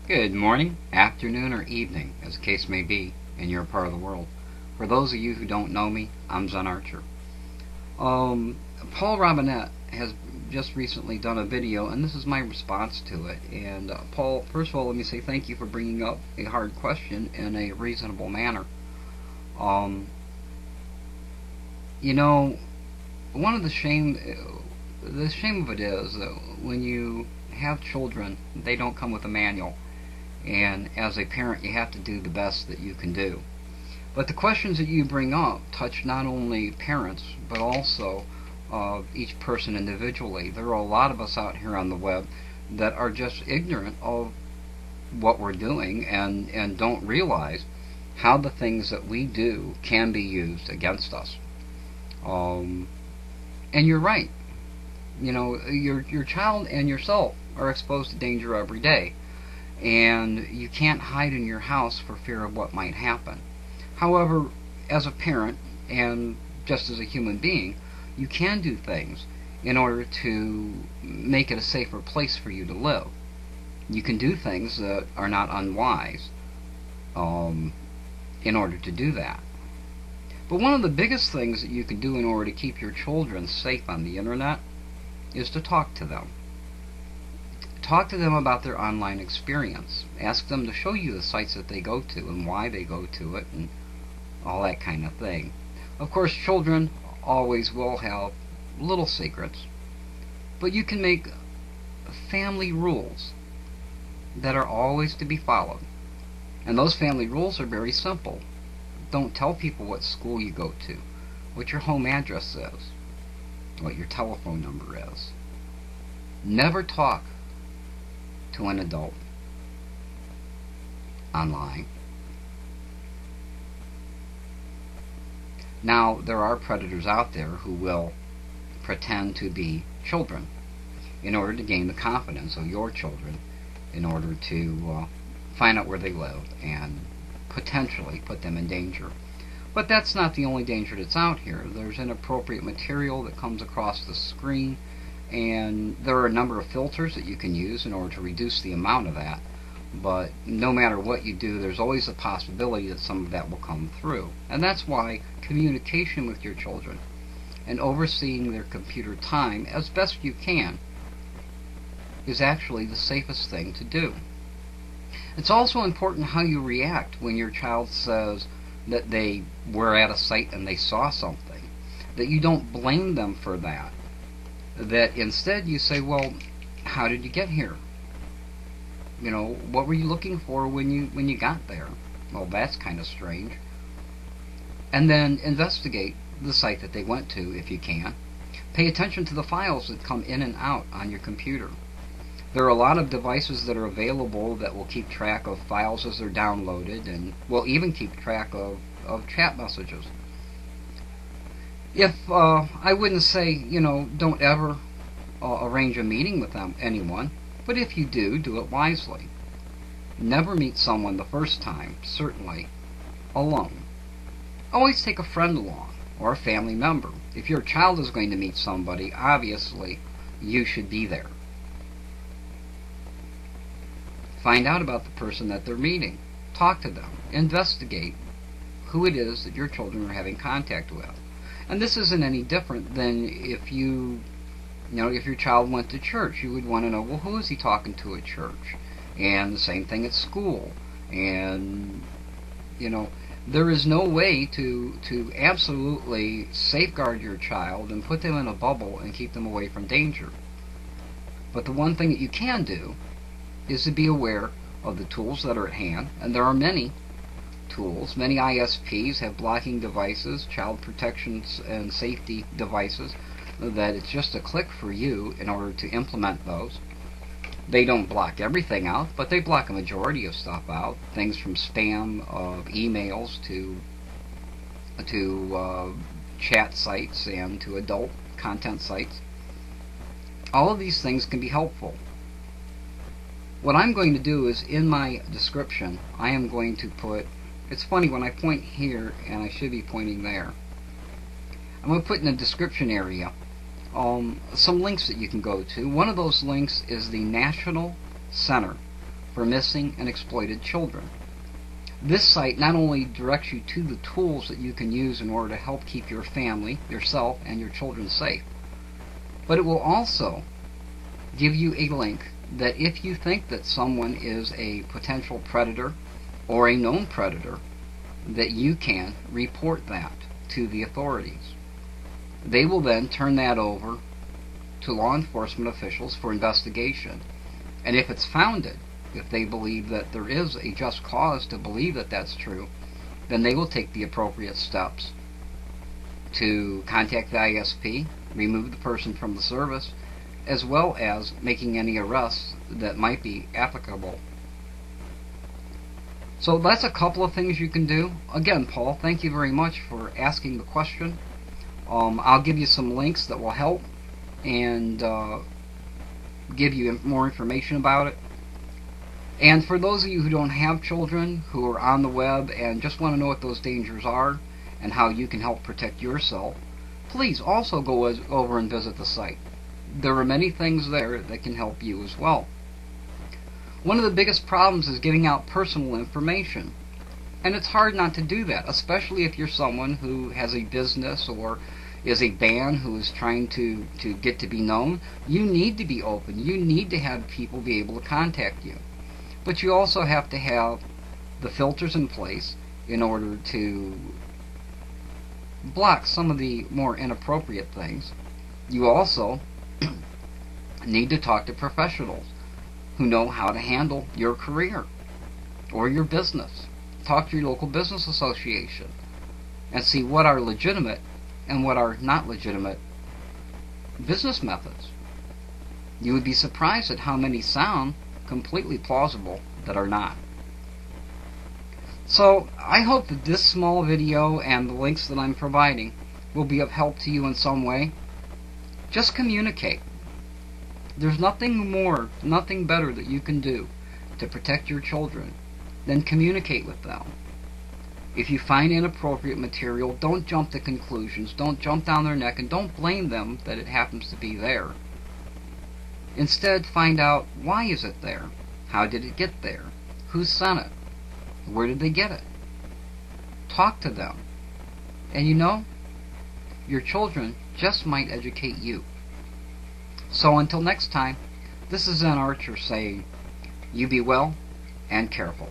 Good morning, afternoon, or evening, as the case may be, in your part of the world. For those of you who don't know me, I'm Zen Archer. Paul Robinette has just recently done a video, and this is my response to it. And Paul, first of all, let me say thank you for bringing up a hard question in a reasonable manner. Um, you know, one of the shame of it is that when you have children, they don't come with a manual. And as a parent, you have to do the best that you can do. But the questions that you bring up touch not only parents, but also each person individually. There are a lot of us out here on the web that are just ignorant of what we're doing and don't realize how the things that we do can be used against us. And you're right. You know, your child and yourself are exposed to danger every day. And you can't hide in your house for fear of what might happen. However, as a parent and just as a human being, you can do things in order to make it a safer place for you to live. You can do things that are not unwise in order to do that. But one of the biggest things that you can do in order to keep your children safe on the internet is to talk to them. Talk to them about their online experience. Ask them to show you the sites that they go to and why they go to it and all that kind of thing. Of course, children always will have little secrets, but you can make family rules that are always to be followed. And those family rules are very simple. Don't tell people what school you go to, what your home address is, what your telephone number is. Never talk to an adult online. Now, there are predators out there who will pretend to be children in order to gain the confidence of your children, in order to find out where they live and potentially put them in danger. But that's not the only danger that's out here. There's inappropriate material that comes across the screen, and there are a number of filters that you can use in order to reduce the amount of that. But no matter what you do, there's always a possibility that some of that will come through. And that's why communication with your children and overseeing their computer time as best you can is actually the safest thing to do. It's also important how you react when your child says that they were at a site and they saw something, that you don't blame them for that, that instead you say, well, how did you get here? You know, what were you looking for when you got there? Well, that's kind of strange. And then investigate the site that they went to if you can. Pay attention to the files that come in and out on your computer. There are a lot of devices that are available that will keep track of files as they're downloaded, and will even keep track of chat messages. If I wouldn't say, you know, don't ever arrange a meeting with anyone, but if you do, do it wisely. Never meet someone the first time, certainly alone. Always take a friend along, or a family member. If your child is going to meet somebody, obviously you should be there. Find out about the person that they're meeting. Talk to them. Investigate who it is that your children are having contact with. And this isn't any different than if if your child went to church. You would want to know, well, who is he talking to at church? And the same thing at school. And, you know, there is no way to absolutely safeguard your child and put them in a bubble and keep them away from danger. But the one thing that you can do is to be aware of the tools that are at hand, and there are many tools. Many ISPs have blocking devices, child protection and safety devices, that it's just a click for you in order to implement those. They don't block everything out, but they block a majority of stuff out. Things from spam of emails to chat sites and to adult content sites. All of these things can be helpful. What I'm going to do is, in my description, I am going to put, it's funny when I point here and I should be pointing there. I'm going to put in the description area some links that you can go to. One of those links is the National Center for missing and exploited children. This site not only directs you to the tools that you can use in order to help keep your family, yourself, and your children safe, but it will also give you a link that if you think that someone is a potential predator or a known predator, that you can report that to the authorities. They will then turn that over to law enforcement officials for investigation. And if it's founded, if they believe that there is a just cause to believe that that's true, then they will take the appropriate steps to contact the ISP, remove the person from the service, as well as making any arrests that might be applicable. So that's a couple of things you can do. Again, Paul, thank you very much for asking the question. I'll give you some links that will help and give you more information about it. And for those of you who don't have children, who are on the web and just want to know what those dangers are and how you can help protect yourself, please also go over and visit the site. There are many things there that can help you as well. One of the biggest problems is giving out personal information. And it's hard not to do that, especially if you're someone who has a business or is a band who is trying to get to be known. You need to be open. You need to have people be able to contact you. But you also have to have the filters in place in order to block some of the more inappropriate things. You also need to talk to professionals who know how to handle your career or your business. Talk to your local business association and see what are legitimate and what are not legitimate business methods. You would be surprised at how many sound completely plausible that are not. So I hope that this small video and the links that I'm providing will be of help to you in some way. Just communicate. There's nothing more, nothing better that you can do to protect your children than communicate with them. If you find inappropriate material, don't jump to conclusions, don't jump down their neck, and don't blame them that it happens to be there. Instead, find out, why is it there? How did it get there? Who sent it? Where did they get it? Talk to them. And you know, your children just might educate you. So until next time, this is Zen Archer saying, you be well and careful.